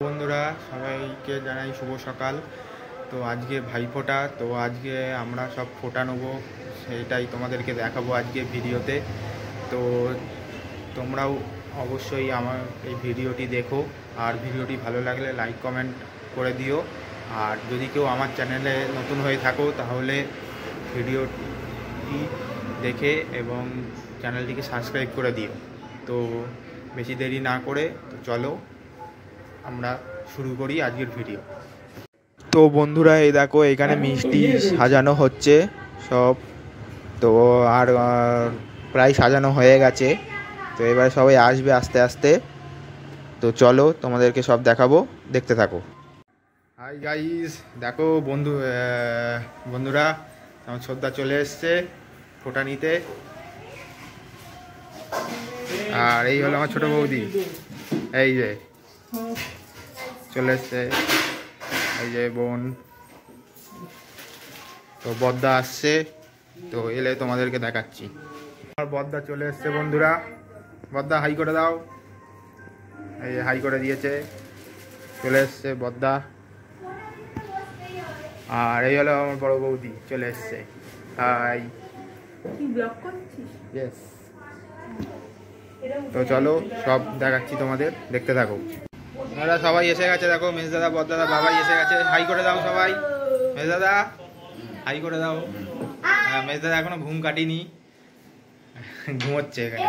বন্ধুরা সবাইকে জানাই শুভ সকাল। তো আজকে ভাইফোঁটা, তো আজকে আমরা সব ফোঁটা নেবো, সেটাই তোমাদেরকে দেখাবো আজকে ভিডিওতে। তো তোমরাও অবশ্যই আমার এই ভিডিওটি দেখো, আর ভিডিওটি ভালো লাগলে লাইক কমেন্ট করে দিও। আর যদি কেউ আমার চ্যানেলে নতুন হয়ে থাকো তাহলে ভিডিওটি দেখে এবং চ্যানেলটিকে সাবস্ক্রাইব করে দিও। তো বেশি দেরি না করে তো চলো আমরা শুরু করি আজকের ভিডিও। তো বন্ধুরা এই দেখো এখানে মিষ্টি সাজানো হচ্ছে সব, তো আর প্রায় সাজানো হয়ে গেছে। তো এবারে সবাই আসবে আস্তে আস্তে। তো চলো তোমাদেরকে সব দেখাবো, দেখতে থাকো। হাই গাইস, দেখো বন্ধুরা আমার শ্রদ্ধা চলে এসছে ফোঁটা নিতে। আর এই হলো আমার ছোট বৌদি, এই যে চলে এসছে, এই যে বোন। তো বদ্দা আসছে, তো এলে তোমাদেরকে দেখাচ্ছি। আমার বদ্দা চলে এসছে বন্ধুরা। বদ্দা হাই করে দাও, এই হাই করে দিয়েছে, চলে এসছে বদ্দা। আর এই হলো আমার বড় বৌদি চলে এসছে, হাই। ইয়েস। তো চলো সব দেখাচ্ছি তোমাদের, দেখতে থাকো। দাদা সবাই এসে গেছে, দেখো মেজদাদা বড়দাদা বাবাই এসে গেছে। হাই করে দাও সবাই, মেজদাদা হাই করে দাও। হ্যাঁ, মেজদাদা এখনো ঘুম কাটিনি, ঘুমোচ্ছে এখানে।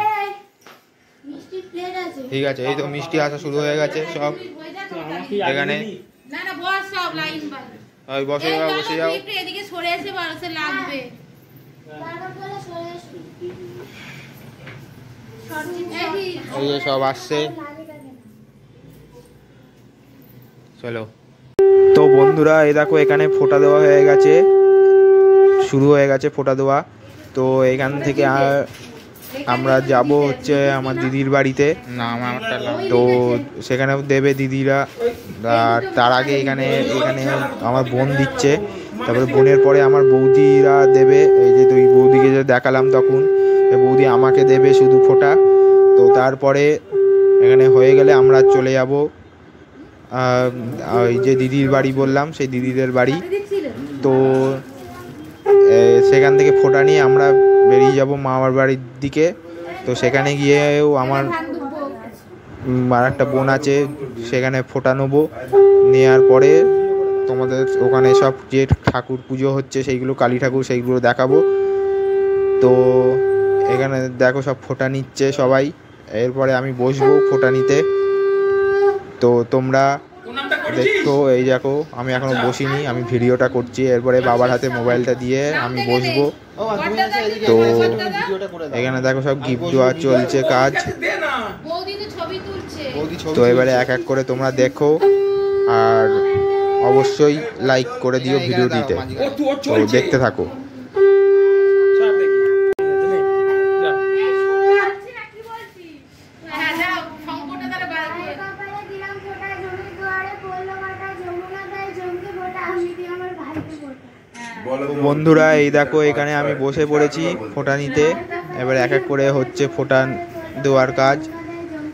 ঠিক আছে, এই তো মিষ্টি আসা শুরু হয়ে গেছে সব এখানে। ওই বসে যাও, বসে যাও। এই যে সব আসছে, চলো। তো বন্ধুরা এই দেখো এখানে ফোঁটা দেওয়া হয়ে গেছে, শুরু হয়ে গেছে ফোঁটা দেওয়া। তো এখান থেকে আমরা যাব হচ্ছে আমার দিদির বাড়িতে, না আমারটা, তো সেখানেও দেবে দিদিরা। আর তার আগে এখানে আমার বোন দিচ্ছে, তারপরে বোনের পরে আমার বৌদিরা দেবে। এই যে দুই বৌদিকে যে দেখালাম তখন, বৌদি আমাকে দেবে শুধু ফোঁটা। তো তারপরে এখানে হয়ে গেলে আমরা চলে যাব ওই যে দিদির বাড়ি বললাম, সেই দিদিদের বাড়ি। তো সেখান থেকে ফোঁটা নিয়ে আমরা বেরিয়ে যাব মামার বাড়ির দিকে। তো সেখানে গিয়েও আমার আর একটা বোন আছে, সেখানে ফোঁটা নেবো। নেওয়ার পরে তোমাদের ওখানে সব যে ঠাকুর পুজো হচ্ছে সেইগুলো, কালী ঠাকুর, সেইগুলো দেখাবো। তো এখানে দেখো সব ফোঁটা নিচ্ছে সবাই, এরপরে আমি বসবো ফোঁটা নিতে। তো তোমরা দেখো, এই দেখো আমি এখনো বসিনি, আমি ভিডিওটা করছি। এরপরে বাবার হাতে মোবাইলটা দিয়ে আমি বসবো। তো এখানে দেখো সব গিফট দেওয়া চলছে কাজ। তো এবারে এক এক করে তোমরা দেখো, আর অবশ্যই লাইক করে দিও ভিডিওটিতে। তো দেখতে থাকো। বন্ধুরা এই দেখো এখানে আমি বসে পড়েছি ফোঁটা নিতে। এবার এক এক করে হচ্ছে ফোঁটা দেওয়ার কাজ।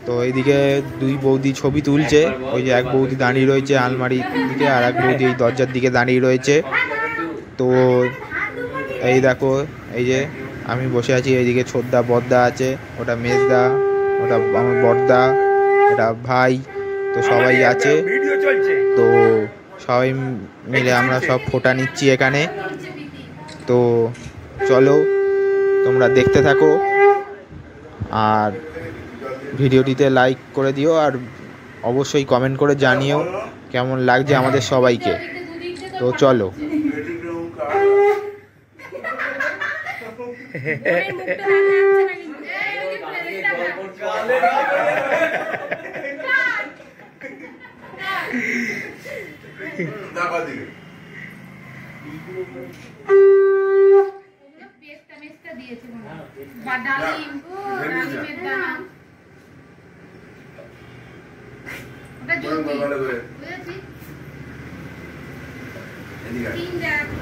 তো এইদিকে দুই বৌদি ছবি তুলছে, ওই যে এক বৌদি দাঁড়িয়ে রয়েছে আলমারির দিকে, আর এক বৌদি এই দরজার দিকে দাঁড়িয়ে রয়েছে। তো এই দেখো এই যে আমি বসে আছি, এইদিকে ছোটদা বড়দা আছে, ওটা মেজদা, ওটা আমার বড়দা, এটা ভাই। তো সবাই আছে, তো সবাই মিলে আমরা সব ফোঁটা নিচ্ছি এখানে। তো চলো তোমরা দেখতে থাকো, আর ভিডিওটিতে লাইক করে দিও, আর অবশ্যই কমেন্ট করে জানিও কেমন লাগছে আমাদের সবাইকে। তো চলো।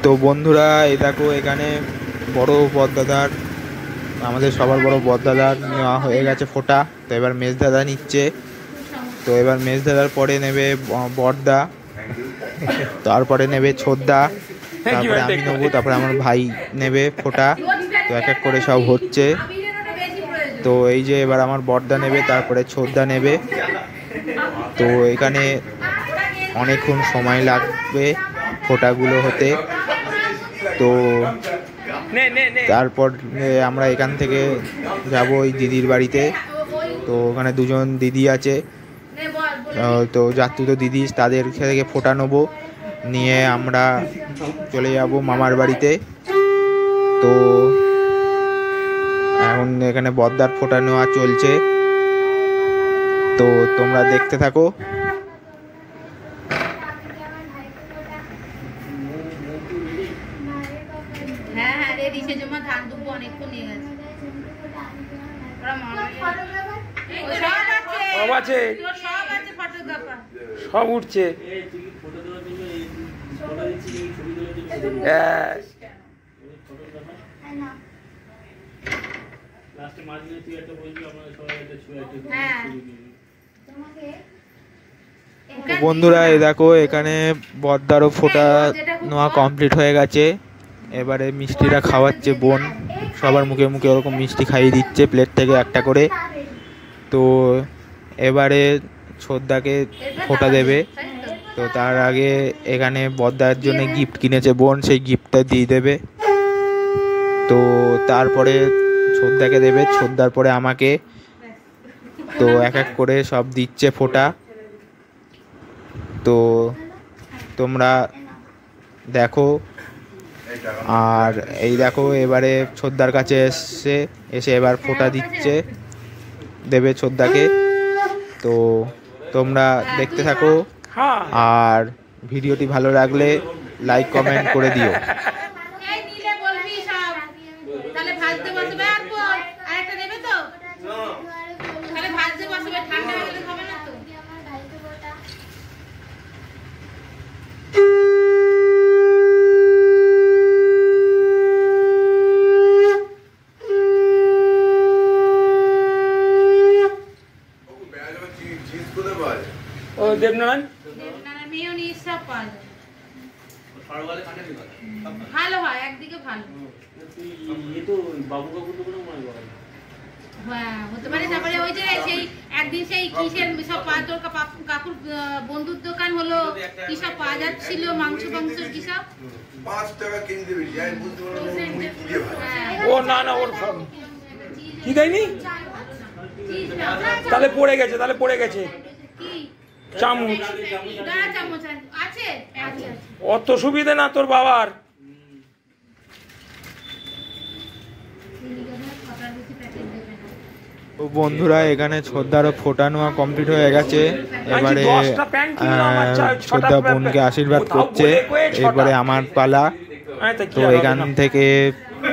তো বন্ধুরা এই দেখো এখানে বড় বড়দাদার, আমাদের সবার বড় বড়দাদার নেওয়া হয়ে গেছে ফোঁটা। তো এবার মেজদাদা নিচ্ছে। তো তো এবার মেজ দাদার পরে নেবে বড়দা, তারপরে নেবে ছোটদা, তারপরে আমি নেবো, তারপরে আমার ভাই নেবে ফোঁটা। তো এক এক করে সব হচ্ছে। তো এই যে এবার আমার বড়দা নেবে, তারপরে ছোটদা নেবে। তো এখানে অনেকক্ষণ সময় লাগবে ফোঁটাগুলো হতে। তো তারপর আমরা এখান থেকে যাব ওই দিদির বাড়িতে। তো ওখানে দুজন দিদি আছে, তো জাতুতো দিদি, তাদের থেকে ফোঁটা নেবো, নিয়ে আমরা চলে যাব মামার বাড়িতে। তো এখন এখানে বড়দার ফোঁটা নেওয়া চলছে, তো তোমরা দেখতে থাকো। সব উঠছে। বন্ধুরা এই দেখো এখানে বড়দারও ফোঁটা নেওয়া কমপ্লিট হয়ে গেছে। এবারে মিষ্টিটা খাওয়াচ্ছে বোন, সবার মুখে মুখে ওরকম মিষ্টি খাইয়ে দিচ্ছে প্লেট থেকে একটা করে। তো এবারে ছোটদাকে ফোঁটা দেবে। তো তার আগে এখানে বড়দার জন্য গিফট কিনেছে বোন, সেই গিফটটা দিয়ে দেবে। তো তারপরে ছোটদাকে দেবে, ছোটদার পরে আমাকে। তো এক এক করে সব দিচ্ছে ফোঁটা। তো তোমরা দেখো। আর এই দেখো এবারে ছোটদার কাছে এসে এবার ফোঁটা দিচ্ছে, দেবে ছোটদাকে। তো তোমরা দেখতে থাকো, আর ভিডিওটি ভালো লাগলে লাইক কমেন্ট করে দিও। দেবনারায়ণ ভালো হয়, একদিকে ভালো হতে পারে। তারপরে ওই যে সেই একদিন সেই কিসের সব কাকুর বন্ধুর দোকান হলো, কি সব পাওয়া যাচ্ছিল, মাংস কি সব 5 টাকা কিনে দিবি, যাই বুঝতে পারবো। ও না না, ওর কি দেয়নি, তাহলে পড়ে গেছে চামচ। অত সুবিধে না তোর বাবার। বন্ধুরা এখানে ছোটদারও ফোঁটা নেওয়া কমপ্লিট হয়ে গেছে। এবারে ছোটদা বোনকে আশীর্বাদ করছে, এরপরে আমার পালা। তো এখান থেকে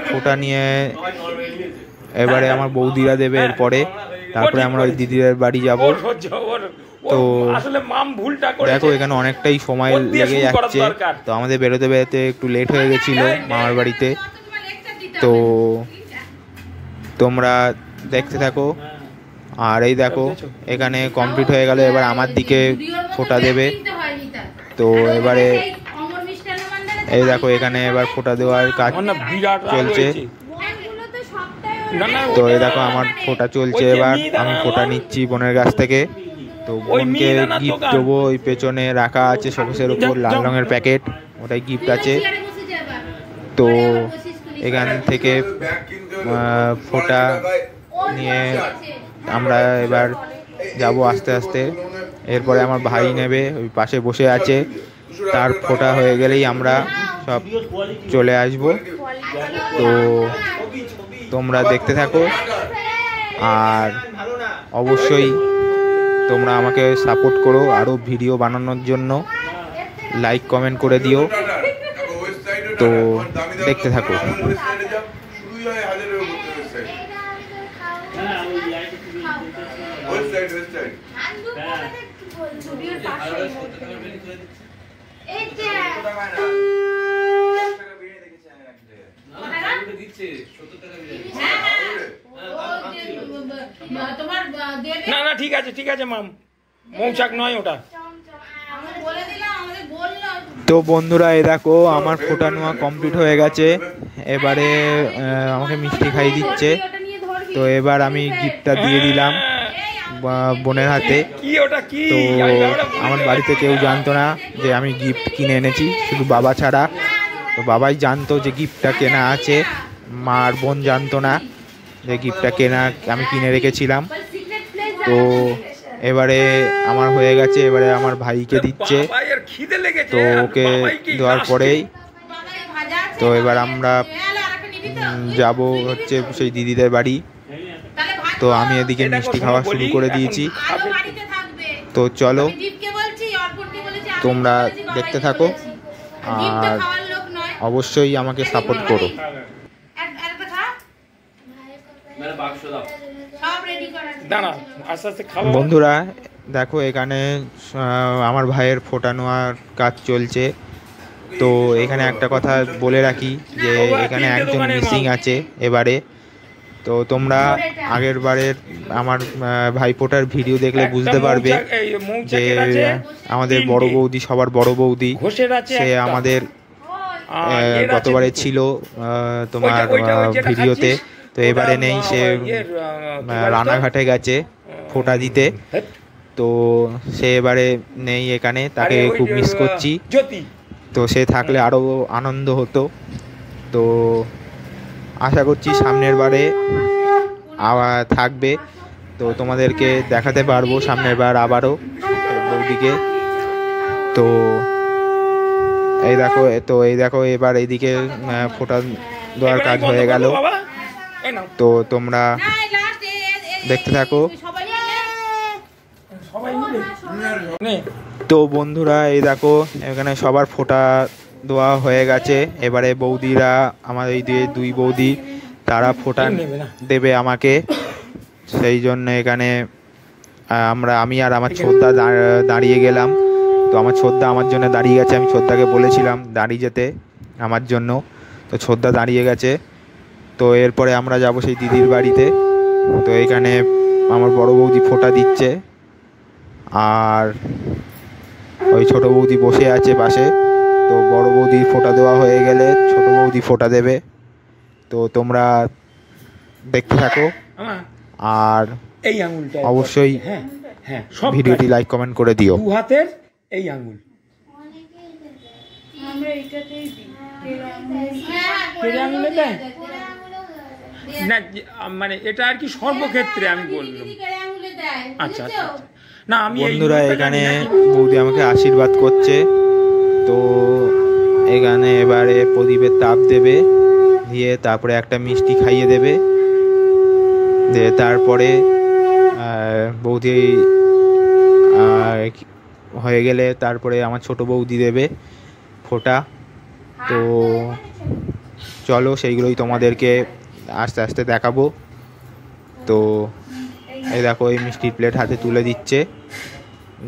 ফোঁটা নিয়ে এবারে আমার বৌদিরা দেবে, এরপরে তারপরে আমরা ওই দিদিদের বাড়ি যাব। তো দেখো এখানে অনেকটাই সময় লেগে যাচ্ছে। তো আমাদের বেরোতে বেরোতে একটু লেট হয়ে গেছিল মামার বাড়িতে। তো তোমরা দেখতে থাকো। আর এই দেখো এখানে কমপ্লিট হয়ে গেল, এবার আমার দিকে ফোঁটা দেবে। তো এবারে এই দেখো এখানে এবার ফোঁটা দেওয়ার কাজ চলছে। তো এই দেখো আমার ফোঁটা চলছে, এবার আমি ফোঁটা নিচ্ছি বোনের কাছ থেকে। তো বোনকে গিফট দেবো, ওই পেছনে রাখা আছে শোকেসের উপর লাল রঙের প্যাকেট, ওটাই গিফট আছে। তো এখান থেকে ফোঁটা নিয়ে আমরা এবার যাব আস্তে আস্তে। এরপরে আমার ভাই নেবে, ওই পাশে বসে আছে, তার ফোঁটা হয়ে গেলেই আমরা সব চলে আসব। তো তোমরা দেখতে থাকো, আর অবশ্যই তোমরা আমাকে সাপোর্ট করো আরও ভিডিও বানানোর জন্য, লাইক কমেন্ট করে দিও। তো দেখতে থাকো। না না ঠিক আছে মাম, মৌচাক নয় ওটা। আমরা বলে দিলাম, আমাদের বললো। তো বন্ধুরা এই দেখো আমার ফোটা নেওয়া কমপ্লিট হয়ে গেছে, এবারে আমাকে মিষ্টি খাইয়ে দিচ্ছে। ওটা নিয়ে ধরবি। তো এবার আমি গিফটটা দিয়ে দিলাম বোনের হাতে। কি ওটা কি? তো আমার বাড়িতে কেউ জানতো না যে আমি গিফট কিনে এনেছি, শুধু বাবা ছাড়া। তো বাবাই জানতো যে গিফটটা কেনা আছে, মা আর বোন জানতো না যে গিফটটা কেনা আমি কিনে রেখেছিলাম। তো এবারে আমার হয়ে গেছে, এবারে আমার ভাইকে দিচ্ছে। বাবাইয়ের খিদে লেগেছে, তো আর ওকে বাবাইকে দেওয়ার লাস্টে। পরেই বাবাই ভাজা আছে। তো এবার আমরা যাব হচ্ছে সেই দিদিদের বাড়ি। তাহলে ভাত তো আমি এদিকে এই দেখো, মিষ্টি শোনো খাওয়া বলি, শুরু করে এখন দিয়েছি। আলো বাড়িতে থাকবে। তো চলো আমি দীপকে বলছি, অর্পণকে বলেছি, আমি তোমরা বলেছি, বাবাইকে দেখতে থাকো। বলেছি। দীপ তো আর খাওয়ার লোক নয়। অবশ্যই আমাকে সাপোর্ট করো। একটা খা। সব রেডি করা আছে। দাঁড়া, আস্তে আস্তে খাবো। বন্ধুরা দেখো এখানে আমার ভাইয়ের ফোটা নেওয়ার কাজ চলছে। তো এখানে একটা কথা বলে রাখি যে এখানে একজন মিসিং আছে এবারে। তো তোমরা আগের বারের আমার ভাইফোঁটার ভিডিও দেখলে বুঝতে পারবে যে আমাদের বড় বৌদি, সবার বড় বৌদি, ঘোষের আছে সে একটা। আমাদের আর এর আছে গতবারে দুটো। ছিল তোমার ওইটা যেটা ভিডিওতে। খাচ্ছিস, তো এবারে নেই, সে ইয়ের, কি বলে তো? রানাঘাটে গেছে ফোঁটা দিতে। হেৎ। তো সে এবারে নেই এখানে, তাকে আরে ওই খুব যে, মিস করছি। জ্যোতি। তো সে থাকলে আরও আনন্দ হতো। তো আশা করছি সামনের বারে আবার থাকবে, তো তোমাদেরকে দেখাতে পারবো সামনের বার আবারও বৌদিকে। তো এই দেখো এবার এইদিকে ফোঁটা দেওয়ার কাজ হয়ে গেল। বাবা, এই নাও। তো তোমরা না, এই last দেখতে থাকো। সবাই মিলে। সবাই মিলে। নে। তো বন্ধুরা এই দেখো এখানে সবার ফোঁটা দেওয়া হয়ে গেছে। এবারে বৌদিরা, আমার এই দুই বৌদি, তারা ফোঁটা নেবে না। দেবে আমাকে। সেই জন্য এখানে আমি আর আমার ছোদ্দা দাঁড়িয়ে গেলাম। তো আমার ছোদ্দা আমার জন্য দাঁড়িয়ে গেছে, আমি ছোদ্দাকে বলেছিলাম দাঁড়িয়ে যেতে আমার জন্য। তো ছোদ্দা দাঁড়িয়ে গেছে। তো এরপরে আমরা যাব সেই দিদির বাড়িতে। তো এখানে আমার বড় বৌদি ফোঁটা দিচ্ছে, আর ওই ছোট বৌদি বসে আছে পাশে। তো বড় বৌদি ফোঁটা দেওয়া হয়ে গেলে ছোট বৌদি ফোঁটা দেবে। তো তোমরা দেখতে থাকো, আমা, আর এই আঙুলটা অবশ্যই হ্যাঁ হ্যাঁ, সব ভিডিওটি লাইক কমেন্ট করে দিও। দু হাতের এই আঙুল। আমরা এইটাতেই দিই। কেড়ে আঙুলে দেয় না, মানে এটা আর কি সর্বক্ষেত্রে আমি বললাম। আচ্ছা আচ্ছা আচ্ছা। না আমি এই বন্ধুরা নিয়মটা এখানে জানি না, কিন্তু বৌদি আমাকে আশীর্বাদ করছে। তো এখানে এবারে প্রদীপের তাপ দেবে, দিয়ে তারপরে একটা মিষ্টি খাইয়ে দেবে। দিয়ে তারপরে বৌদি হয়ে গেলে তারপরে আমার ছোট বৌদি দেবে ফোঁটা। তো চলো সেইগুলোই তোমাদেরকে আস্তে আস্তে দেখাবো। তো এই দেখো এই মিষ্টির প্লেট হাতে তুলে দিচ্ছে,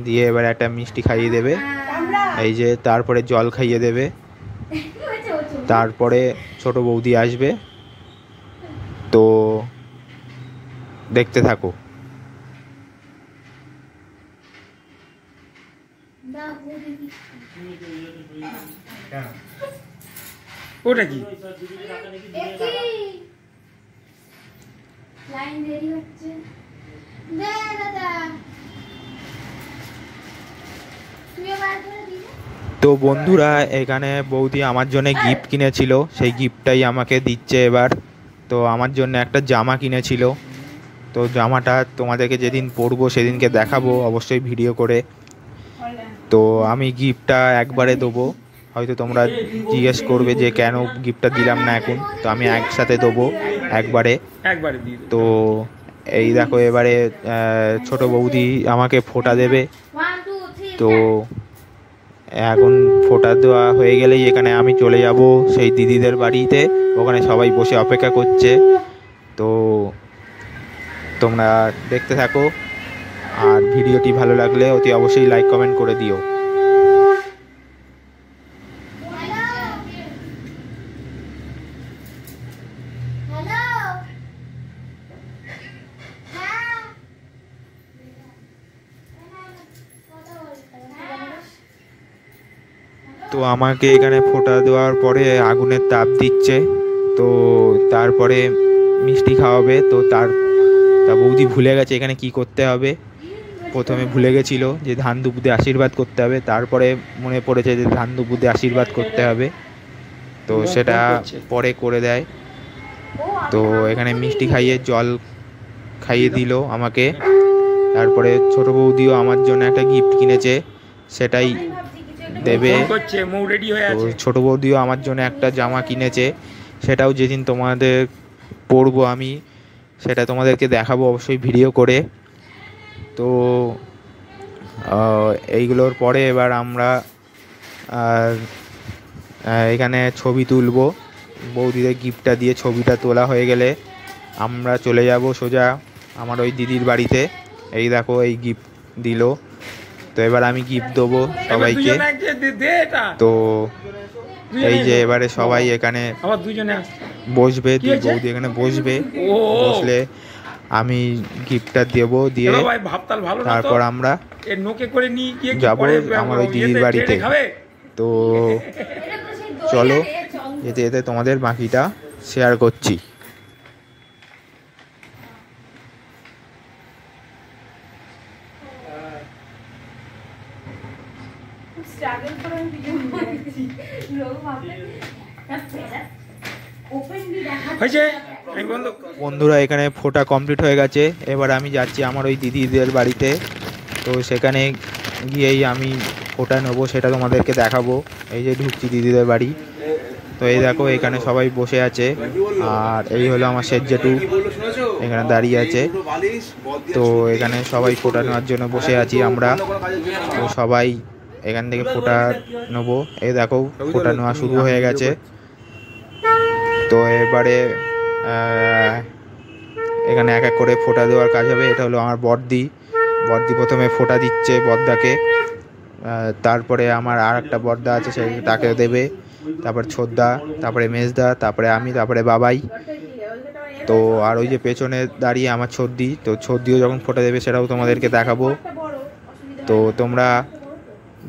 দিয়ে এবার একটা মিষ্টি খাইয়ে দেবে। এই যে তারপরে জল খাইয়ে দেবে। তারপরে ছোট বৌদি আসবে। তো দেখতে থাকো। ওটা কি? লাইন দেরি হচ্ছে। দে দাদা। তুই বার করে দিবি। তো বন্ধুরা এখানে বৌদি আমার জন্য গিফট কিনেছিল, সেই গিফটটাই আমাকে দিচ্ছে এবার। তো আমার জন্য একটা জামা কিনেছিল। তো জামাটা তোমাদেরকে যেদিন পরবো সেদিনকে দেখাবো অবশ্যই ভিডিও করে। তো আমি গিফটটা একবারে দেবো। হয়তো তোমরা জিজ্ঞেস করবে যে কেন গিফটটা দিলাম না এখন। তো আমি একসাথে দেবো একবারে। একবারে দিয়ে দে। তো এই দেখো এবারে ছোট বৌদি আমাকে ফোঁটা দেবে। 1 2 3 তো এখন ফোঁটা দেওয়া হয়ে গেলেই এখানে আমি চলে যাব সেই দিদিদের বাড়িতে। ওখানে সবাই বসে অপেক্ষা করছে। তো তোমরা দেখতে থাকো, আর ভিডিওটি ভালো লাগলে অতি অবশ্যই লাইক কমেন্ট করে দিও। হ্যালো। হ্যাঁ। তো আমাকে এখানে ফোঁটা দেওয়ার পরে আগুনের তাপ দিচ্ছে, তো তারপরে মিষ্টি খাওয়াবে। তো তা বৌদি ভুলে গেছে এখানে কি করতে হবে। প্রথমে ভুলে গেছিলো যে ধান দুপুতে আশীর্বাদ করতে হবে, তারপরে মনে পড়েছে যে ধান দুপুতে আশীর্বাদ করতে হবে, তো সেটা পরে করে দেয়। তো এখানে মিষ্টি খাইয়ে জল খাইয়ে দিল আমাকে। তারপরে ছোট বৌদিও আমার জন্য একটা গিফট কিনেছে, সেটাই দেবে। তো ছোট বৌদিও আমার জন্য একটা জামা কিনেছে, সেটাও যেদিন তোমাদের পরবো আমি, সেটা তোমাদেরকে দেখাবো অবশ্যই ভিডিও করে। তো এইগুলোর পরে এবার আমরা এখানে ছবি তুলবো। বৌদিদের গিফটটা দিয়ে ছবিটা তোলা হয়ে গেলে আমরা চলে যাব সোজা আমার ওই দিদির বাড়িতে। এই দেখো এই গিফট দিল, তো এবার আমি গিফট দেবো সবাইকে। তো এই যে এবারে সবাই এখানে বসবে, দুই বৌদি এখানে বসবে, বসলে আমি গিফটটা দেবো, দিয়ে তারপর আমরা যাবো আমার ওই দিদির বাড়িতে। তো চলো যেতে যেতে তোমাদের বাকিটা শেয়ার করছি। বন্ধুরা এখানে ফোটা কমপ্লিট হয়ে গেছে, এবার আমি যাচ্ছি আমার ওই দিদিদের বাড়িতে। তো সেখানে গিয়েই আমি ফোটা নেবো, সেটা তোমাদেরকে দেখাবো। এই যে ঢুকছি দিদিদের বাড়ি, তো এই দেখো এখানে সবাই বসে আছে, আর এই হলো আমার শেঠ জেঠু এখানে দাঁড়িয়ে আছে। তো এখানে সবাই ফোটা নেওয়ার জন্য বসে আছি আমরা। তো সবাই এখান থেকে ফোটা নেবো। এই দেখো ফোটা নেওয়া শুরু হয়ে গেছে। তো এবারে এখানে এক এক করে ফোঁটা দেওয়ার কাজ হবে। এটা হলো আমার বড়দি প্রথমে ফোঁটা দিচ্ছে বড়দাকে, তারপরে আমার আর একটা বড়দা আছে তাকে দেবে, তারপর ছোটদা, তারপরে মেজদা, তারপরে আমি, তারপরে বাবাই। তো আর ওই যে পেছনে দাঁড়িয়ে আমার ছোটদি, তো ছোটদিও যখন ফোঁটা দেবে সেটাও তোমাদেরকে দেখাবো। তো তোমরা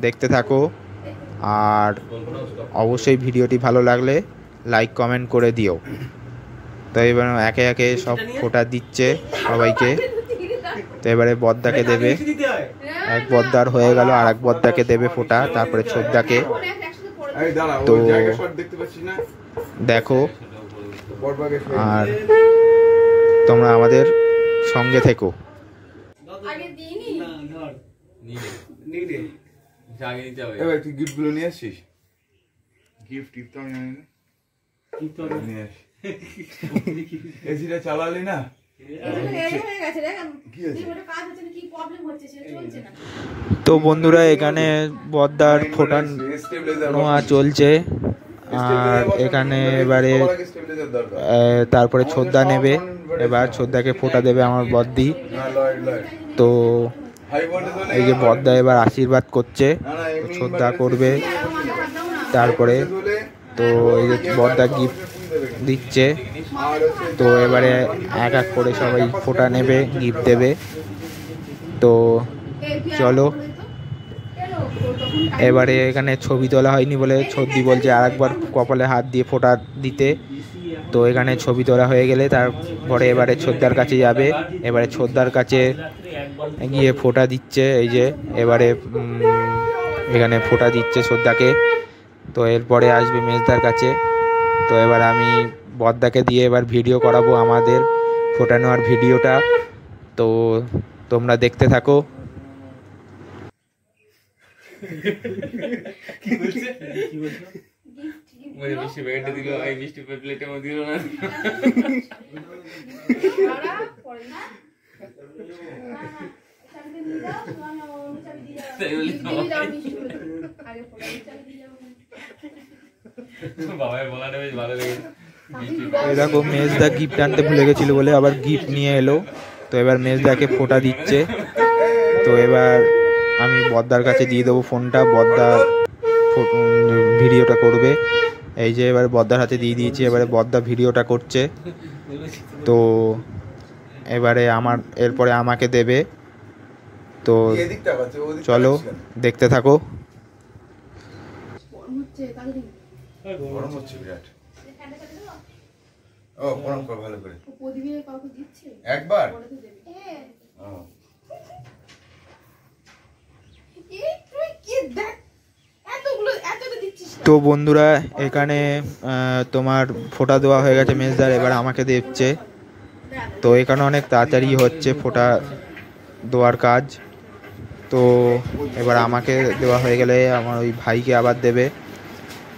দেখতে থাকো, আর অবশ্যই ভিডিওটি ভালো লাগলে লাইক কমেন্ট করে দিও। তো এবার একে একে সব ফোঁটা দিচ্ছে সবাইকে। তো এবারে বড়দাকে দেবে, এক বড়দার হয়ে গেল, আর এক বড়দাকে দেবে ফোঁটা, তারপরে ছোটদাকে। তো দেখো আর তোমরা আমাদের সঙ্গে থেকো। তুই গিফট গুলো নিয়ে আসিস? গিফট তো আমি জানি না, নিয়ে আসি। এসিটা চালালি না? তো বন্ধুরা এখানে বড়দার ফোঁটা নেওয়া চলছে, আর এখানে এবারে তারপরে ছোটদা নেবে। এবার ছোটদাকে ফোঁটা দেবে আমার বড়দি। তো এই যে বড়দা এবার আশীর্বাদ করছে, ছোটদা করবে তারপরে। তো এই যে বড়দা গিফট দিচ্ছে, তো এবারে এক এক করে সবাই ফোঁটা নেবে, গিফট দেবে। তো চলো এবারে এখানে ছবি তোলা হয়নি বলে ছোটদি বলছে আরেকবার কপালে হাত দিয়ে ফোঁটা দিতে। তো এখানে ছবি তোলা হয়ে গেলে তারপরে এবারে ছোটদার কাছে যাবে। এবারে ছোটদার কাছে গিয়ে ফোঁটা দিচ্ছে, এই যে এবারে এখানে ফোঁটা দিচ্ছে ছোটদাকে। তো এরপরে আসবে মেজদার কাছে। তো এবার আমি বড়দাকে দিয়ে এবার ভিডিও করাবো আমাদের ফোঁটা নেওয়ার ভিডিওটা। তো তোমরা দেখতে থাকো। মিষ্টি প্যাকেটটা দিল, এই মিষ্টি প্লেটটা মধ্যে দিল না। দেখো মেজদা গিফট আনতে ভুলে গেছিল বলে আবার গিফট নিয়ে এলো। তো এবার মেজদাকে ফোঁটা দিচ্ছে। তো এবার আমি বড়দার কাছে দিয়ে দেবো ফোনটা, বড়দা ভিডিওটা করবে। এই যে এবার বড়দার হাতে দিয়ে দিয়েছি, এবারে বড়দা ভিডিওটা করছে। তো এবারে এরপরে আমাকে দেবে। তো চলো দেখতে থাকো। গরম হচ্ছে বিরাট। ও গরম কর ভালো করে একবার। তো বন্ধুরা এখানে তোমার ফোঁটা দেওয়া হয়ে গেছে মেজদার, এবার আমাকে দিচ্ছে। তো এখানে অনেক তাড়াতাড়ি হচ্ছে ফোঁটা দেওয়ার কাজ। তো এবার আমাকে দেওয়া হয়ে গেলে আমার ওই ভাইকে আবার দেবে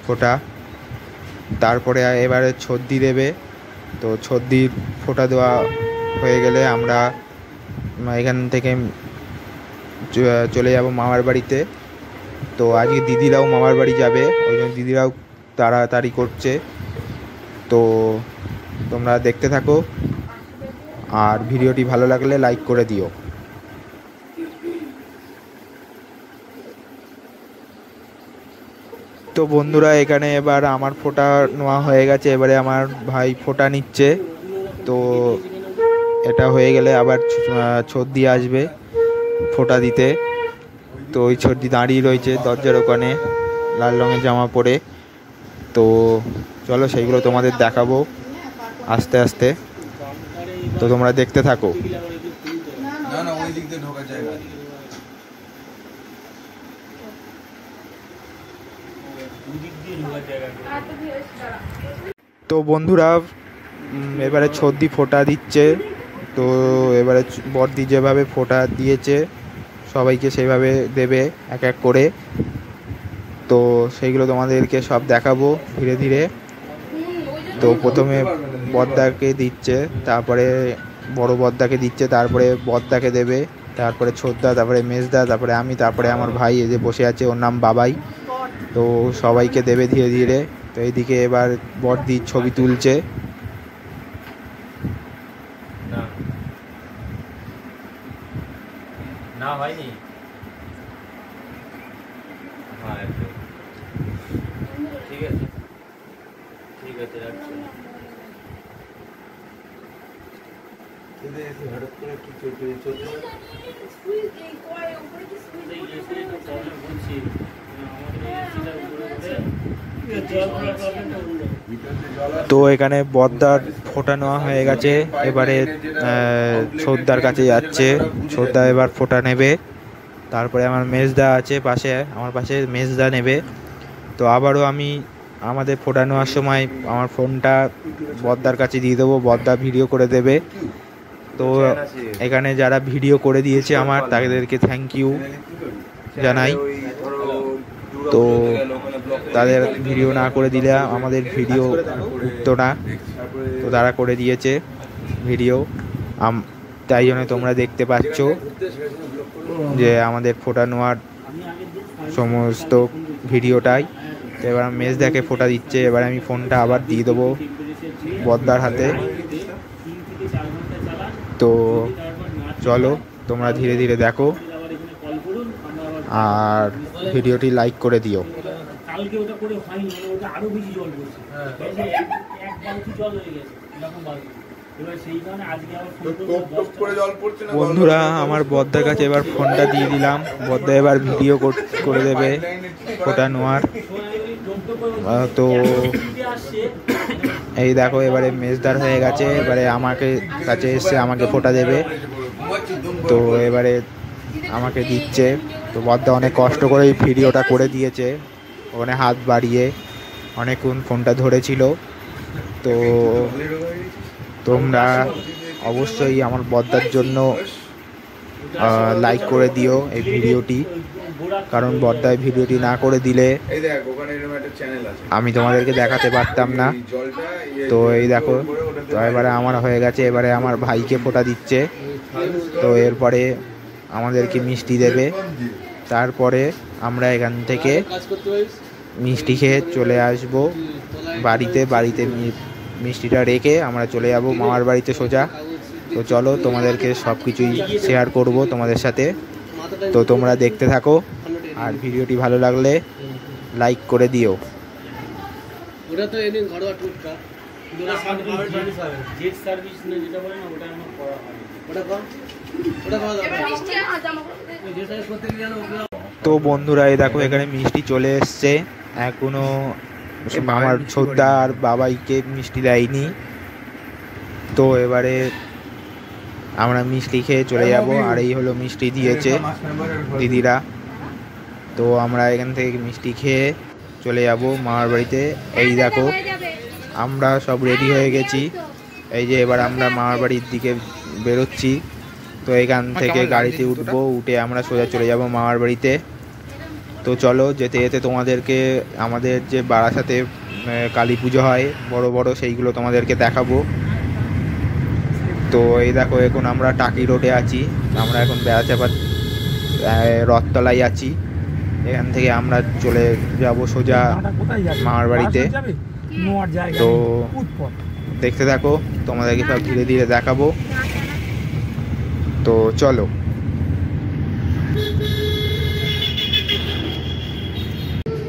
ফোঁটা, তারপরে এবারে ছর্দি দেবে। তো ছর্দির ফোঁটা দেওয়া হয়ে গেলে আমরা এখান থেকে চলে যাব মামার বাড়িতে। তো আজকে দিদিরাও মামার বাড়ি যাবে, ওই জন্য দিদিরাও তাড়াতাড়ি করছে। তো তোমরা দেখতে থাকো, আর ভিডিওটি ভালো লাগলে লাইক করে দিও। তো বন্ধুরা এখানে এবার আমার ফোঁটা নেওয়া হয়ে গেছে, এবারে আমার ভাই ফোঁটা নিচ্ছে। তো এটা হয়ে গেলে আবার ছর্দি আসবে ফোঁটা দিতে। তো ওই ছর্দি দাঁড়িয়ে রয়েছে দরজার ওখানে লাল রঙের জামা পরে। তো চলো সেইগুলো তোমাদের দেখাবো আস্তে আস্তে, তো তোমরা দেখতে থাকো। না না ওই দিক দিয়ে ঢোকা যায় না। তো বন্ধুরা এবারে ছর্দি ফোঁটা দিচ্ছে। তো এবারে বড়দি যেভাবে ফোঁটা দিয়েছে সবাইকে সেইভাবে দেবে এক এক করে। তো সেইগুলো তোমাদেরকে সব দেখাবো ধীরে ধীরে। তো প্রথমে বড়দাকে দিচ্ছে, তারপরে বড় বড়দাকে দিচ্ছে, তারপরে বড়দাকে দেবে, তারপরে ছোটদা, তারপরে মেজদা, তারপরে আমি, তারপরে আমার ভাই এই যে বসে আছে ওর নাম বাবাই। তো সবাইকে দেবে ধীরে ধীরে। তো এইদিকে এবার বড়দি ছবি তুলছে। না হয়নি। হ্যাঁ ঠিক আছে ঠিক আছে রাখছি। হঠাৎ করে কি চলছে? তো এখানে বড়দার ফোঁটা নেওয়া হয়ে গেছে, এবারে ছোটদার কাছে যাচ্ছে। ছোটদা এবার ফোঁটা নেবে, তারপরে আমার মেজদা আছে পাশে, আমার পাশে মেজদা নেবে। তো আবারও আমি আমাদের ফোঁটা নেওয়ার সময় আমার ফোনটা বড়দার কাছে দিয়ে দেবো, বড়দা ভিডিও করে দেবে। তো এখানে যারা ভিডিও করে দিয়েছে আমার তাদেরকে থ্যাংক ইউ জানাই। তো তাদের ভিডিও না করে দিলে আমাদের ভিডিও উঠতো না, তো তারা করে দিয়েছে ভিডিও, তাই জন্য তোমরা দেখতে পাচ্ছ যে আমাদের ফোঁটা নেওয়ার সমস্ত ভিডিওটাই। তো এবার মেজদাকে ফোঁটা দিচ্ছে, এবার আমি ফোনটা আবার দিয়ে দেবো বড়দার হাতে। তো চলো তোমরা ধীরে ধীরে দেখো আর ভিডিওটি লাইক করে দিও। কালকে ওটা করে হয়নি, ওটা আরো বেশি জল পড়ছে, এক বালতি জল হয়ে গেছে এরকম বালতি। এবার সেই কারণে আজকে আবার বন্ধুরা আমার বড়দার কাছে এবার ফোনটা দিয়ে দিলাম, বড়দা এবার ভিডিও করে দেবে ফোঁটা নেওয়ার। তো এই দেখো এবারে মেজদার হয়ে গেছে, এবারে আমাকে কাছে এসে আমাকে ফোঁটা দেবে। তো এবারে আমাকে দিচ্ছে। তো বড়দা অনেক কষ্ট করে এই ভিডিওটা করে দিয়েছে, ওখানে হাত বাড়িয়ে অনেকক্ষণ ফোনটা ধরেছিল। তো তোমরা অবশ্যই আমার বড়দার জন্য লাইক করে দিও এই ভিডিওটি, কারণ বড়দা এই ভিডিওটি না করে দিলে আমি তোমাদেরকে দেখাতে পারতাম না। তো এই দেখো, তো এবারে আমার হয়ে গেছে, এবারে আমার ভাইকে ফোঁটা দিচ্ছে। তো এরপরে আমাদেরকে মিষ্টি দেবে, তারপরে আমরা এখান থেকে মিষ্টি খেয়ে চলে আসব বাড়িতে। বাড়িতে মিষ্টিটা রেখে আমরা চলে যাব মামার বাড়িতে সোজা। তো চলো তোমাদেরকে সব কিছুই শেয়ার করব তোমাদের সাথে, তো তোমরা দেখতে থাকো আর ভিডিওটি ভালো লাগলে লাইক করে দিও। ওটা তো এদিন ঘরোয়া টুকটা জেট সার্ভিস না যেটা বলে না, ওটা আমার করা হয়। ওটা কর, ওটা করা এবার দরকার। মিষ্টি আর জামা যে সাইজ করতে গেলে ওগুলো তো বন্ধুরা এই দেখো এখানে মিষ্টি চলে এসছে, এখনো আমার ছোটদা আর বাবাইকে মিষ্টি দেয়নি। তো এবারে আমরা মিষ্টি খেয়ে চলে যাব। আর এই হলো মিষ্টি দিয়েছে দিদিরা। তো আমরা এখান থেকে মিষ্টি খেয়ে চলে যাব মামার বাড়িতে। এই দেখো আমরা সব রেডি হয়ে গেছি। এই যে এবার আমরা মামার বাড়ির দিকে বেরোচ্ছি। তো এখান থেকে গাড়িতে উঠবো, উঠে আমরা সোজা চলে যাব মামার বাড়িতে। তো চলো যেতে যেতে তোমাদেরকে আমাদের যে বারাসাতে কালী পুজো হয় বড় বড়, সেইগুলো তোমাদেরকে দেখাবো। তো এই দেখো এখন আমরা টাকি রোডে আছি, আমরা এখন বেড়াচাপার রথতলায় আছি। এখান থেকে আমরা চলে যাব সোজা মামার বাড়িতে। তো দেখতে থাকো, তোমাদেরকে সব ধীরে ধীরে দেখাবো। তো চলো।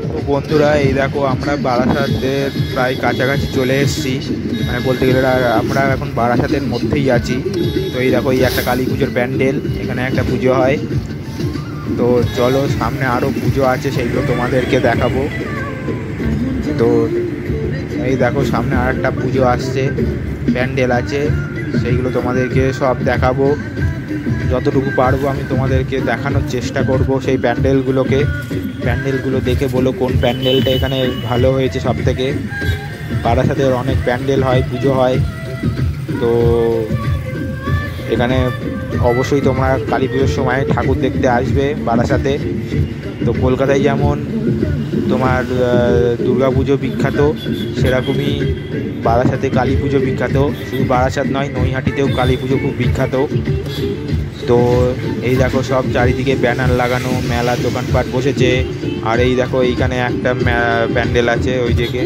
তো বন্ধুরা এই দেখো আমরা বারাসাতের প্রায় কাছাকাছি চলে এসেছি, মানে বলতে গেলে আমরা এখন বারাসাতের মধ্যেই আছি। তো এই দেখো এই একটা কালী পুজোর প্যান্ডেল, এখানে একটা পুজো হয়। তো চলো সামনে আরও পুজো আছে, সেইগুলো তোমাদেরকে দেখাবো। তো এই দেখো সামনে আর একটা পুজো আসছে, প্যান্ডেল আছে, সেইগুলো তোমাদেরকে সব দেখাবো। যতটুকু পারবো আমি তোমাদেরকে দেখানোর চেষ্টা করব সেই প্যান্ডেলগুলো দেখে বলো কোন প্যান্ডেলটা এখানে ভালো হয়েছে সব থেকে। বারাসাতের অনেক প্যান্ডেল হয়, পুজো হয়। তো এখানে অবশ্যই তোমরা কালী পুজোর সময় ঠাকুর দেখতে আসবে বারাসাতে। তো কলকাতায় যেমন তোমার দুর্গা পুজো বিখ্যাত, সেরকমই বারাসাতে কালী পুজো বিখ্যাত। শুধু বারাসাত নয়, নৈহাটিতেও কালী পুজো খুব বিখ্যাত। তো এই দেখো সব চারিদিকে ব্যানার লাগানো, মেলার দোকানপাট বসেছে। আর এই দেখো এইখানে একটা প্যান্ডেল আছে ওই দিকে,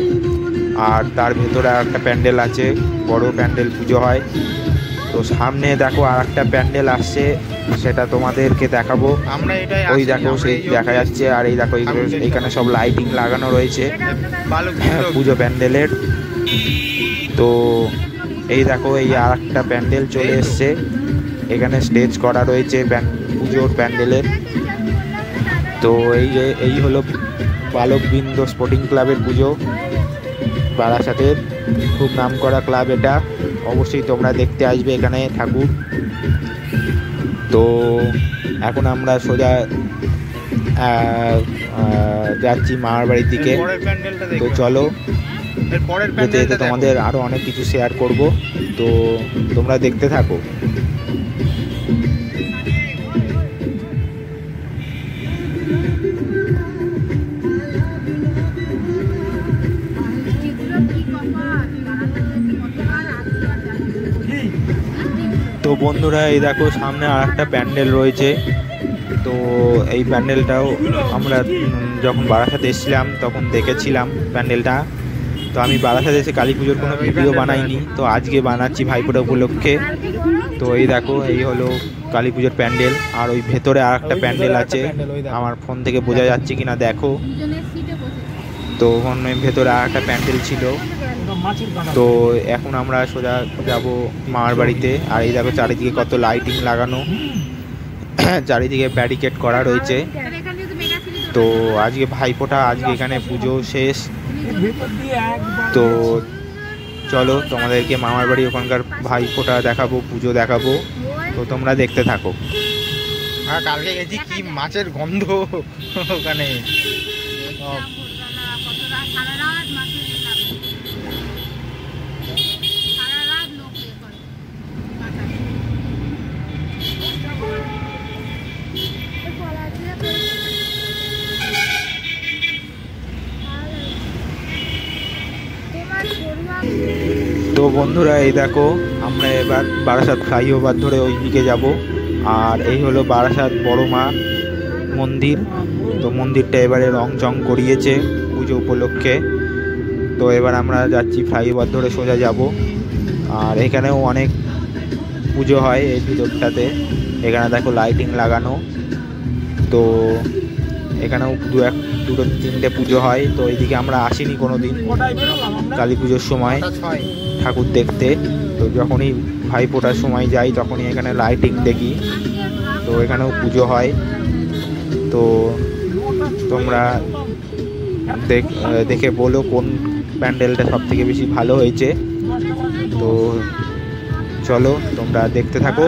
আর তার ভেতরে আর একটা প্যান্ডেল আছে, বড় প্যান্ডেল পুজো হয়। তো সামনে দেখো আর একটা প্যান্ডেল আসছে, সেটা তোমাদেরকে দেখাবো। ওই দেখো সেই দেখা যাচ্ছে। আর এই দেখো এইখানে সব লাইটিং লাগানো রয়েছে পুজো প্যান্ডেলের। তো এই দেখো এই আর একটা প্যান্ডেল চলে এসছে, এখানে স্টেজ করা রয়েছে পুজোর প্যান্ডেলের। তো এই হলো বালকবৃন্দ স্পোর্টিং ক্লাবের পুজো, বারাসাতের খুব নামকরা ক্লাব এটা। অবশ্যই তোমরা দেখতে আসবে এখানে ঠাকুর। তো এখন আমরা সোজা যাচ্ছি মামার বাড়ির দিকে। তো চলো যেতে যেতে তোমাদের আরও অনেক কিছু শেয়ার করব, তো তোমরা দেখতে থাকো। তো বন্ধুরা এই দেখো সামনে আর একটা প্যান্ডেল রয়েছে। তো এই প্যান্ডেলটাও আমরা যখন বারাসাতে এসেছিলাম তখন দেখেছিলাম প্যান্ডেলটা। তো আমি বারাসাতে এসে কালী পুজোর কোনো ভিডিও বানাইনি, তো আজকে বানাচ্ছি ভাইফোঁটা উপলক্ষে। তো এই দেখো এই হলো কালী পুজোর প্যান্ডেল। আর ওই ভেতরে আর একটা প্যান্ডেল আছে, আমার ফোন থেকে বোঝা যাচ্ছে কিনা দেখো। তো ওখানে ভেতরে আর একটা প্যান্ডেল ছিল। তো এখন আমরা সোজা যাব মামার বাড়িতে। আর এই দেখো চারিদিকে কত লাইটিং লাগানো, চারিদিকে ব্যারিকেড করা রয়েছে। তো আজকে ভাইফোঁটা, আজকে এখানে পুজো শেষ। তো চলো তোমাদেরকে মামার বাড়ি ওখানকার ভাইফোঁটা দেখাবো, পুজো দেখাবো। তো তোমরা দেখতে থাকো। আর কালকে গেছি কি মাছের গন্ধ ওখানে। তো বন্ধুরা এই দেখো আমরা এবার বারাসাত ফ্লাইওভার ধরে ওই দিকে যাব। আর এই হলো বারাসাত বড় মা মন্দির। তো মন্দিরটা এবারে রং চং করিয়েছে পুজো উপলক্ষে। তো এবার আমরা যাচ্ছি ফ্লাইওভার ধরে সোজা যাব। আর এখানেও অনেক পুজো হয় এই ভিতরটাতে, এখানে দেখো লাইটিং লাগানো। তো এখানেও দুটো তিনটে পুজো হয়। তো এইদিকে আমরা আসিনি কোনো দিন কালী পুজোর সময় ঠাকুর দেখতে। তো যখনই ভাইফোঁটার সময় যাই তখনই এখানে লাইটিং দেখি। তো এখানেও পুজো হয়। তো তোমরা দেখে বলো কোন প্যান্ডেলটা সব থেকে বেশি ভালো হয়েছে। তো চলো তোমরা দেখতে থাকো।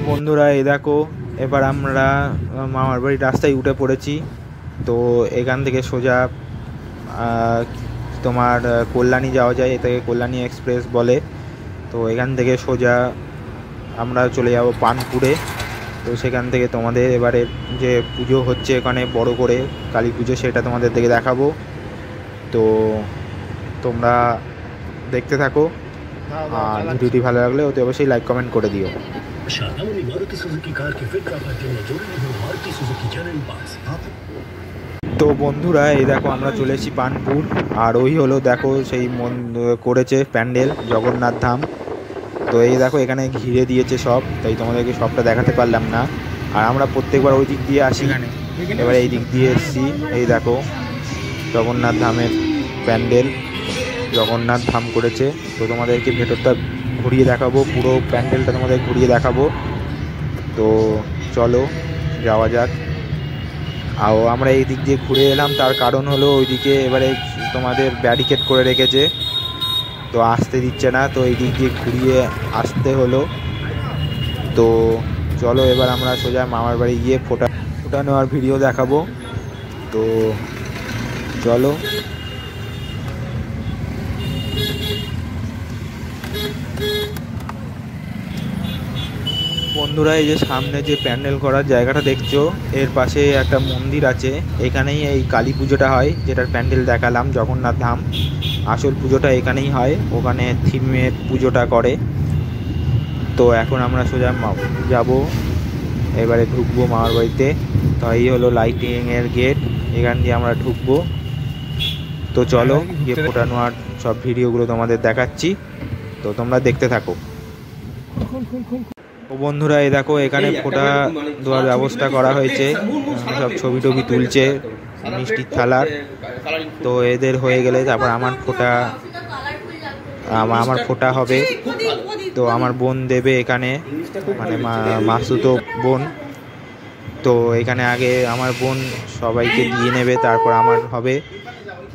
বন্ধুরা এই দেখো, এবার আমরা মামার বাড়ির রাস্তায় উঠে পড়েছি। তো এখান থেকে সোজা তোমার কল্যাণী যাওয়া যায়, এটাকে কল্যাণী এক্সপ্রেস বলে। তো এখান থেকে সোজা আমরা চলে যাব পানপুরে। তো সেখান থেকে তোমাদের এবারে যে পুজো হচ্ছে এখানে বড় করে কালী পুজো, সেটা তোমাদের দিকে দেখাবো। তো তোমরা দেখতে থাকো, আর ভিডিওটি ভালো লাগলে অতি অবশ্যই লাইক কমেন্ট করে দিও। তো বন্ধুরা এই দেখো আমরা চলে এসেছি পানপুর, আর ওই হলো দেখো সেই মন করেছে প্যান্ডেল জগন্নাথ ধাম। তো এই দেখো এখানে ঘিরে দিয়েছে সব, তাই তোমাদেরকে সবটা দেখাতে পারলাম না। আর আমরা প্রত্যেকবার ওই দিক দিয়ে আসি, এবার এই দিক দিয়ে এসেছি। এই দেখো জগন্নাথ ধামের প্যান্ডেল, জগন্নাথ ধাম করেছে। তো তোমাদেরকে ভেতরটা ঘুরিয়ে দেখাবো, পুরো প্যান্ডেলটা তোমাদের ঘুরিয়ে দেখাবো। তো চলো যাওয়া যাক। আর আমরা এই দিক দিয়ে ঘুরে এলাম, তার কারণ হলো ওইদিকে এবারে তোমাদের ব্যারিকেড করে রেখেছে, তো আসতে দিচ্ছে না। তো এই দিক দিয়ে ঘুরিয়ে আসতে হলো। তো চলো এবার আমরা সোজা মামার বাড়ি গিয়ে ফোটা নেওয়ার ভিডিও দেখাবো। তো চলো। বন্ধুরা এই যে সামনে যে প্যান্ডেল করার জায়গাটা দেখছো, এর পাশে একটা মন্দির আছে, এখানেই এই কালী পুজোটা হয়, যেটার প্যান্ডেল দেখালাম জগন্নাথ ধাম। আসল পুজোটা এখানেই হয়, ওখানে থিমের পুজোটা করে। তো এখন আমরা সোজা যাব, এবারে ঢুকবো মামার বাড়িতে। তো এই হলো লাইটিংয়ের গেট, এখান দিয়ে আমরা ঢুকবো। তো চলো গিয়ে ফোটা নেওয়ার সব ভিডিওগুলো তোমাদের দেখাচ্ছি, তো তোমরা দেখতে থাকো। ও বন্ধুরা এই দেখো এখানে ফোটা দেওয়ার ব্যবস্থা করা হয়েছে, সব ছবি টবি তুলছে মিষ্টির থালার। তো এদের হয়ে গেলে তারপর আমার ফোটা হবে। তো আমার বোন দেবে এখানে, মানে মাসুতো বোন। তো এখানে আগে আমার বোন সবাইকে দিয়ে নেবে, তারপর আমার হবে।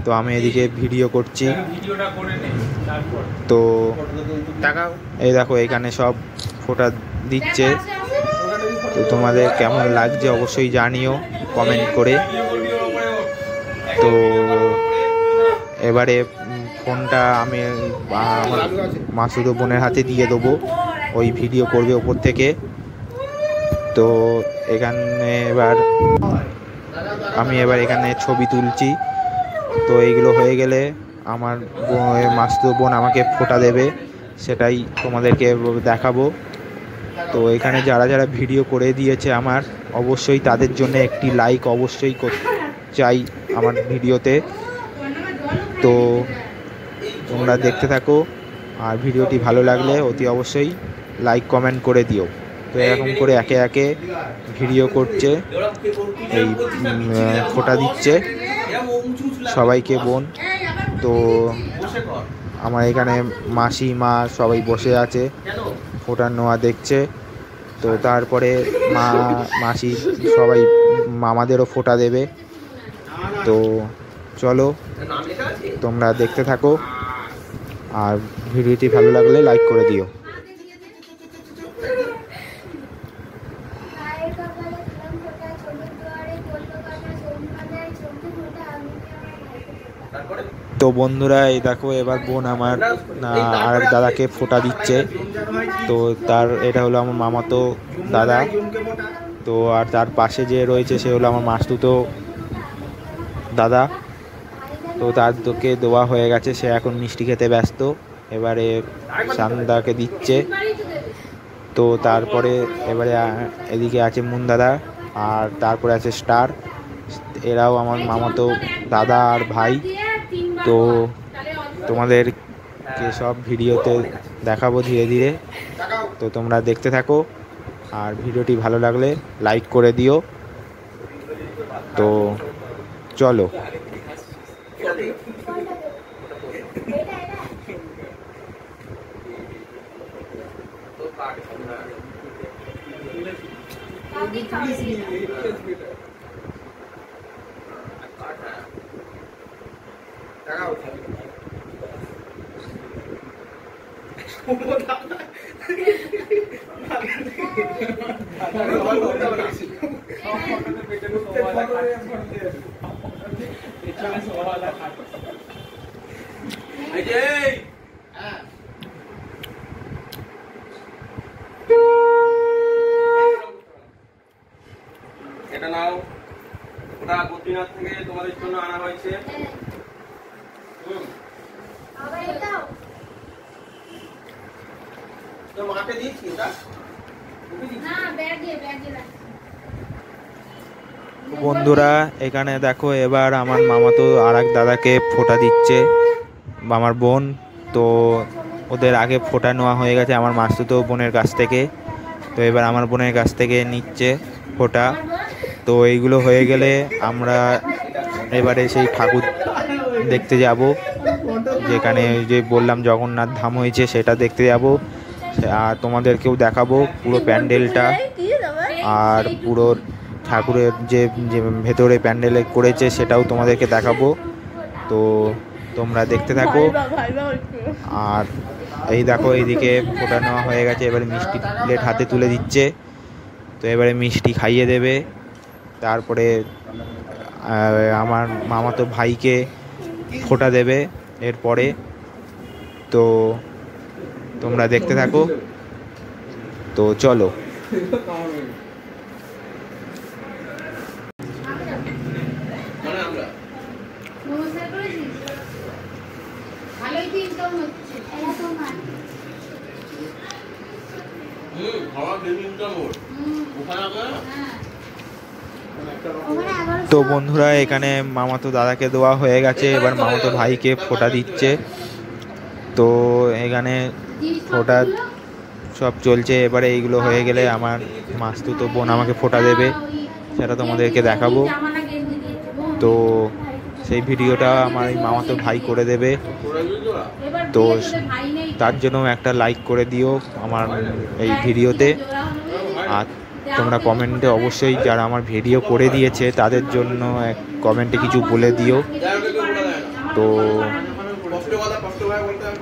তো আমি এদিকে ভিডিও করছি। তো এই দেখো এখানে সব ফোটা দিচ্ছে। তো তোমাদের কেমন লাগছে অবশ্যই জানিও কমেন্ট করে। তো এবারে ফোনটা আমি আমার মাসুদো বোনের হাতে দিয়ে দেবো, ওই ভিডিও করবে ওপর থেকে। তো এখানে আমি এখানে ছবি তুলছি। তো এইগুলো হয়ে গেলে আমার মাসুদো বোন আমাকে ফোঁটা দেবে, সেটাই তোমাদেরকে দেখাবো। তো এখানে যারা যারা ভিডিও করে দিয়েছে আমার, অবশ্যই তাদের জন্য একটি লাইক অবশ্যই চাই আমার ভিডিওতে। তো তোমরা দেখতে থাকো, আর ভিডিওটি ভালো লাগলে অতি অবশ্যই লাইক কমেন্ট করে দিও। তো এরকম করে একে একে ভিডিও করছে, এই ফোঁটা দিচ্ছে সবাইকে বোন। তো আমার এখানে মাসি মা সবাই বসে আছে, ফোঁটা নেওয়া দেখছে। তো তারপরে মাসি সবাই মামাদেরও ফোঁটা দেবে। তো চলো তোমরা দেখতে থাকো, আর ভিডিওটি ভালো লাগলে লাইক করে দিও। তো বন্ধুরা এই দেখো এবার বোন আমার আর দাদাকে ফোঁটা দিচ্ছে। তো এটা হলো আমার মামাতো দাদা। তো আর তার পাশে যে রয়েছে সে হলো আমার মাসতুতো দাদা। তো তারকে দেওয়া হয়ে গেছে, সে এখন মিষ্টি খেতে ব্যস্ত। এবারে সান্দাকে দিচ্ছে। তো তারপরে এবারে এদিকে আছে মুন দাদা, আর তারপরে আছে স্টার, এরাও আমার মামাতো দাদা আর ভাই। তো তোমাদেরকে সব ভিডিওতে দেখাবো ধীরে ধীরে, তো তোমরা দেখতে থাকো। আর ভিডিওটি ভালো লাগলে লাইক করে দিও। তো চলো। এটা নাও, ওটা বদ্রীনাথ থেকে তোমাদের জন্য আনা হয়েছে। তো মাকে দিয়েছি ওটা। বন্ধুরা এখানে দেখো, এবার আমার মামাতো আর এক দাদাকে ফোঁটা দিচ্ছে আমার বোন। তো ওদের আগে ফোঁটা নেওয়া হয়ে গেছে আমার মাসতুতো বোনের কাছ থেকে। তো এবার আমার বোনের কাছ থেকে নিচ্ছে ফোঁটা। তো এইগুলো হয়ে গেলে আমরা এবারে সেই ঠাকুর দেখতে যাব, যেখানে যে বললাম জগন্নাথ ধাম হয়েছে সেটা দেখতে যাব। আর তোমাদেরকেও দেখাবো পুরো প্যান্ডেলটা, আর পুরো ঠাকুরের যে ভেতরে প্যান্ডেলে করেছে সেটাও তোমাদেরকে দেখাবো। তো তোমরা দেখতে থাকো। আর এই দেখো, এইদিকে ফোঁটা নেওয়া হয়ে গেছে, এবারে মিষ্টি প্লেট হাতে তুলে দিচ্ছে। তো এবারে মিষ্টি খাইয়ে দেবে, তারপরে আমার মামাতো ভাইকে ফোঁটা দেবে এরপরে। তো তোমরা দেখতে থাকো। তো চলো। তো বন্ধুরা এখানে মামাতো দাদাকে দেওয়া হয়ে গেছে, এবার মামাতো ভাইকে ফোঁটা দিচ্ছে। তো এখানে ফোঁটা সব চলছে। এবারে এইগুলো হয়ে গেলে আমার মাসতুতো বোন আমাকে ফোঁটা দেবে, সেটা তোমাদেরকে দেখাবো। তো সেই ভিডিওটা আমার এই মামাতো ভাই করে দেবে। তো তার জন্য একটা লাইক করে দিও আমার এই ভিডিওতে। আর তোমরা কমেন্টে অবশ্যই যারা আমার ভিডিও করে দিয়েছে তাদের জন্য কমেন্টে কিছু বলে দিও। তো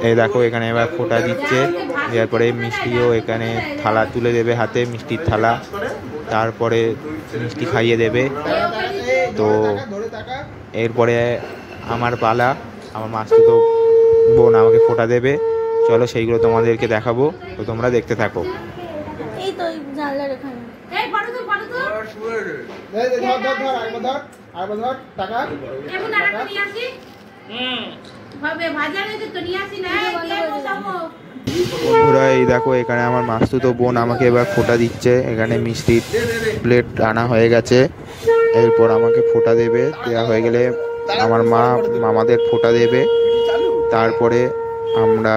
এই দেখো এখানে এবার ফোঁটা দিচ্ছে, এরপরে মিষ্টিও এখানে থালা তুলে দেবে হাতে, মিষ্টির থালা, তারপরে মিষ্টি খাইয়ে দেবে। তো এরপরে আমার পালা, আমার মাসতুতো বোন আমাকে ফোঁটা দেবে। চলো সেইগুলো তোমাদেরকে দেখাবো, তো তোমরা দেখতে থাকো। এই তো জানলার এখানে এই ফটো তো ধর টাকা কেমন আরাম নিয়ে আসি ভাবে ভাজা রয়েছে তো নিয়ে আসি না কে বসাবো। বন্ধুরা এই দেখো এখানে আমার মাসতুতো বোন আমাকে এবার ফোঁটা দিচ্ছে। এখানে মিষ্টির প্লেট আনা হয়ে গেছে, এরপর আমাকে ফোঁটা দেবে। দেওয়া হয়ে গেলে আমার মামাদের ফোঁটা দেবে। তারপরে আমরা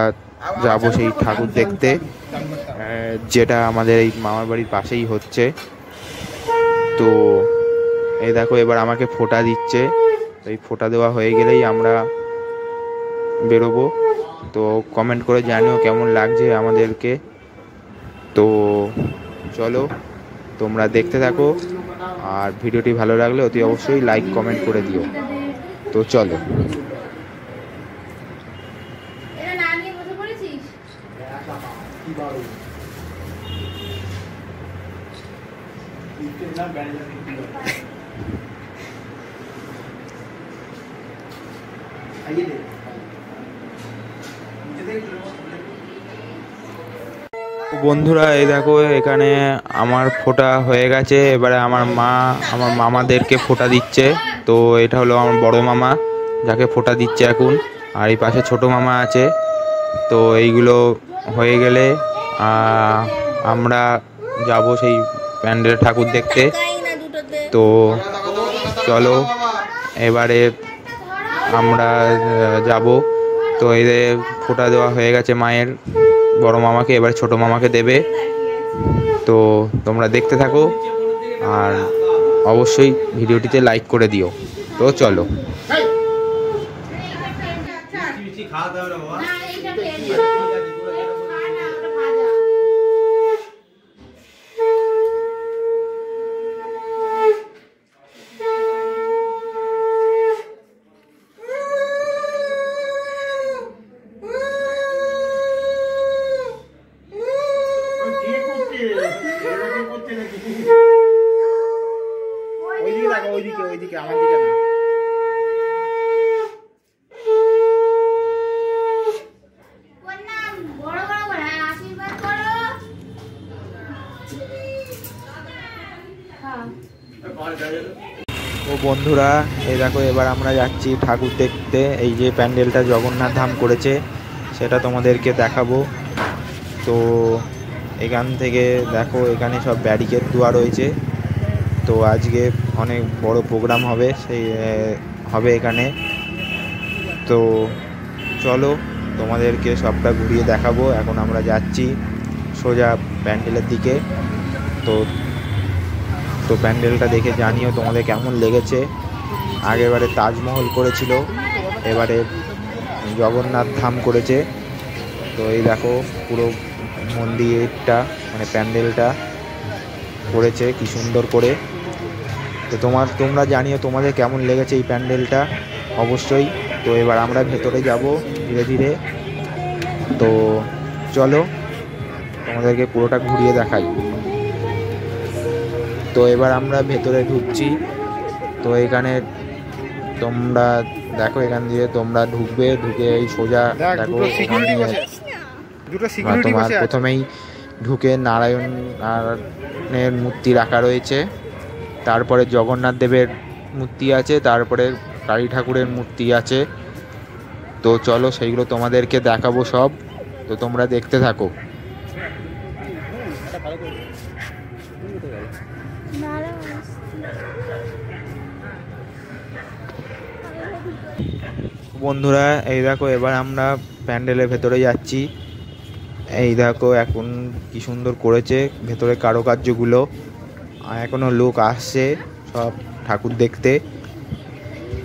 যাব সেই ঠাকুর দেখতে, যেটা আমাদের এই মামার বাড়ির পাশেই হচ্ছে। তো এই দেখো এবার আমাকে ফোঁটা দিচ্ছে। এই ফোঁটা দেওয়া হয়ে গেলেই আমরা বেরোবো। তো কমেন্ট করে জানিও কেমন লাগছে আমাদেরকে। তো চলো তোমরা দেখতে থাকো, আর ভিডিওটি ভালো লাগলে অতি অবশ্যই লাইক কমেন্ট করে দিও। তো চলো। এটা না নিয়ে বসে পড়েছিস বন্ধুরা এই দেখো এখানে আমার ফোঁটা হয়ে গেছে। এবারে আমার মা আমার মামাদেরকে ফোঁটা দিচ্ছে। তো এটা হলো আমার বড় মামা যাকে ফোঁটা দিচ্ছে এখন, আর এই পাশে ছোট মামা আছে। তো এইগুলো হয়ে গেলে আমরা যাব সেই প্যান্ডেল ঠাকুর দেখতে। তো চলো এবারে আমরা যাব। তো এদের ফোঁটা দেওয়া হয়ে গেছে মায়ের, বড় মামাকে, এবার ছোট মামাকে দেবে। তো তোমরা দেখতে থাকো আর অবশ্যই ভিডিওটিতে লাইক করে দিও। তো চলো। ওইদিকে আমার দিকে না। ও বন্ধুরা, এই দেখো এবার আমরা যাচ্ছি ঠাকুর দেখতে। এই যে প্যান্ডেলটা জগন্নাথ ধাম করেছে সেটা তোমাদেরকে দেখাবো। তো এখান থেকে দেখো এখানে সব ব্যারিকেড দেওয়া রয়েছে। তো আজকে অনেক বড় প্রোগ্রাম হবে, সেই হবে এখানে। তো চলো তোমাদেরকে সবটা ঘুরিয়ে দেখাবো। এখন আমরা যাচ্ছি সোজা প্যান্ডেলের দিকে। তো প্যান্ডেলটা দেখে জানিও তোমাদের কেমন লেগেছে। আগেরবারে তাজমহল করেছিল, এবারে জগন্নাথ ধাম করেছে। তো এই দেখো পুরো মন্দিরটা মানে প্যান্ডেলটা করেছে কি সুন্দর করে। তো তোমরা জানিও তোমাদের কেমন লেগেছে এই প্যান্ডেলটা অবশ্যই। তো এবার আমরা ভেতরে যাব ধীরে ধীরে। তো চলো তোমাদেরকে পুরোটা ঘুরিয়ে দেখাই। তো এবার আমরা ভেতরে ঢুকছি। তো এখানে তোমরা দেখো, এখান দিয়ে তোমরা ঢুকবে, ঢুকে এই সোজা দেখো তোমার প্রথমেই ঢুকে নারায়ণের মূর্তি রাখা রয়েছে, তারপরে জগন্নাথ দেবের মূর্তি আছে, তারপরে কালী ঠাকুরের মূর্তি আছে। তো চলো সেইগুলো তোমাদেরকে দেখাবো সব। তো তোমরা দেখতে থাকো। বন্ধুরা এই দেখো এবার আমরা প্যান্ডেলের ভেতরে যাচ্ছি। এই দেখো এখন কি সুন্দর করেছে ভেতরে কারুকার্যগুলো। এখনো লোক আসছে সব ঠাকুর দেখতে।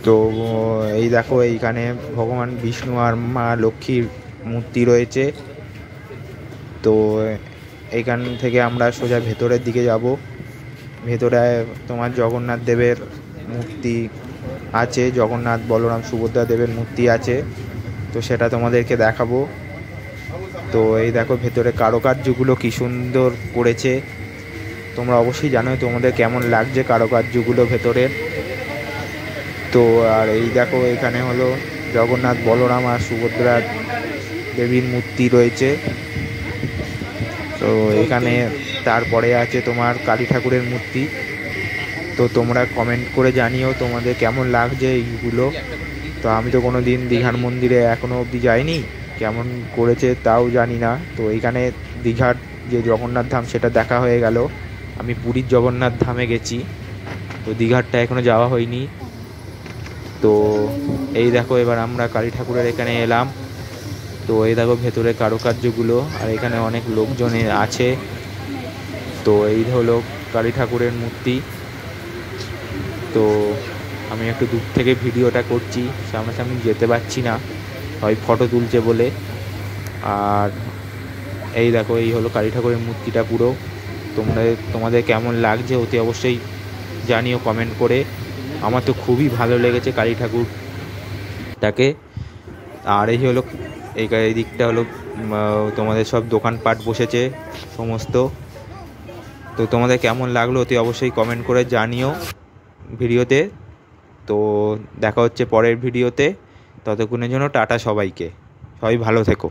তো এই দেখো এইখানে ভগবান বিষ্ণু আর মা লক্ষ্মীর মূর্তি রয়েছে। তো এইখান থেকে আমরা সোজা ভেতরের দিকে যাব। ভেতরে তোমার জগন্নাথ দেবের মূর্তি আছে, জগন্নাথ বলরাম সুভদ্রা দেবের মূর্তি আছে। তো সেটা তোমাদেরকে দেখাবো। তো এই দেখো ভেতরে কারুকার্যগুলো কি সুন্দর করেছে। তোমরা অবশ্যই জানো তোমাদের কেমন লাগছে কারুকার্যগুলো ভেতরের। তো আর এই দেখো এখানে হলো জগন্নাথ বলরাম আর সুভদ্রা দেবীর মূর্তি রয়েছে। তো এখানে তারপরে আছে তোমার কালী ঠাকুরের মূর্তি। তো তোমরা কমেন্ট করে জানিও তোমাদের কেমন লাগছে এইগুলো। তো আমি তো কোনো দিন দীঘার মন্দিরে এখনও অবধি যাইনি, কেমন করেছে তাও জানি না। তো এইখানে দীঘার যে জগন্নাথ ধাম সেটা দেখা হয়ে গেল। আমি পুরীর জগন্নাথ ধামে গেছি, তো দীঘারটা এখনও যাওয়া হয়নি। তো এই দেখো এবার আমরা কালী ঠাকুরের এখানে এলাম। তো এই দেখো ভেতরে কারুকার্যগুলো, আর এখানে অনেক লোকজন আছে। তো এই হলো কালী ঠাকুরের মূর্তি। তো আমি একটু দূর থেকে ভিডিওটা করছি, সামনাসামনি যেতে পারছি না, হয় ফটো তুলছে বলে। আর এই দেখো এই হলো কালী ঠাকুরের মূর্তিটা পুরো। তোমাদের কেমন লাগছে অতি অবশ্যই জানিও কমেন্ট করে। আমার তো খুবই ভালো লেগেছে কালী ঠাকুরটাকে। আর এই হলো এই দিকটা হলো তোমাদের সব দোকানপাট বসেছে সমস্ত। তো তোমাদের কেমন লাগলো অতি অবশ্যই কমেন্ট করে জানিও ভিডিওতে। তো দেখা হচ্ছে পরের ভিডিওতে, ততক্ষণের জন্য টাটা সবাইকে, সবাই ভালো থেকো।